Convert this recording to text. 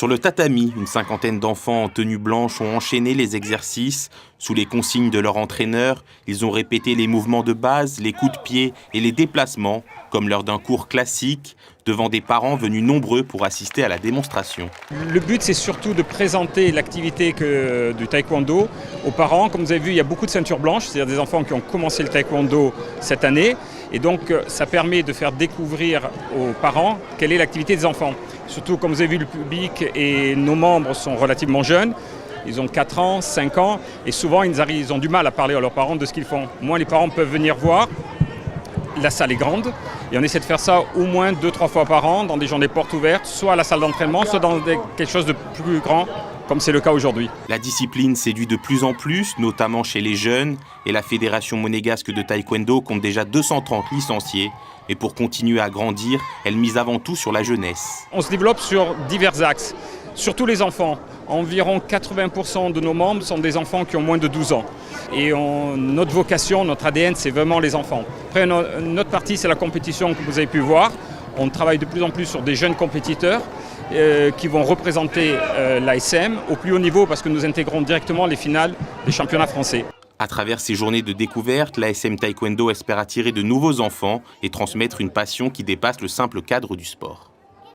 Sur le tatami, une cinquantaine d'enfants en tenue blanche ont enchaîné les exercices. Sous les consignes de leur entraîneur, ils ont répété les mouvements de base, les coups de pied et les déplacements, comme lors d'un cours classique, devant des parents venus nombreux pour assister à la démonstration. Le but, c'est surtout de présenter l'activité du taekwondo aux parents. Comme vous avez vu, il y a beaucoup de ceintures blanches, c'est-à-dire des enfants qui ont commencé le taekwondo cette année. Et donc, ça permet de faire découvrir aux parents quelle est l'activité des enfants. Surtout, comme vous avez vu, le public et nos membres sont relativement jeunes. Ils ont 4 ans, 5 ans, et souvent, ils ont du mal à parler à leurs parents de ce qu'ils font. Moi, les parents peuvent venir voir. La salle est grande et on essaie de faire ça au moins 2-3 fois par an dans des journées portes ouvertes, soit à la salle d'entraînement, soit dans quelque chose de plus grand, comme c'est le cas aujourd'hui. La discipline séduit de plus en plus, notamment chez les jeunes, et la Fédération monégasque de taekwondo compte déjà 230 licenciés. Et pour continuer à grandir, elle mise avant tout sur la jeunesse. On se développe sur divers axes, surtout les enfants. Environ 80% de nos membres sont des enfants qui ont moins de 12 ans. Et notre vocation, notre ADN, c'est vraiment les enfants. Après, notre partie, c'est la compétition que vous avez pu voir. On travaille de plus en plus sur des jeunes compétiteurs qui vont représenter l'ASM au plus haut niveau parce que nous intégrons directement les finales des championnats français. À travers ces journées de découverte, l'ASM Taekwondo espère attirer de nouveaux enfants et transmettre une passion qui dépasse le simple cadre du sport.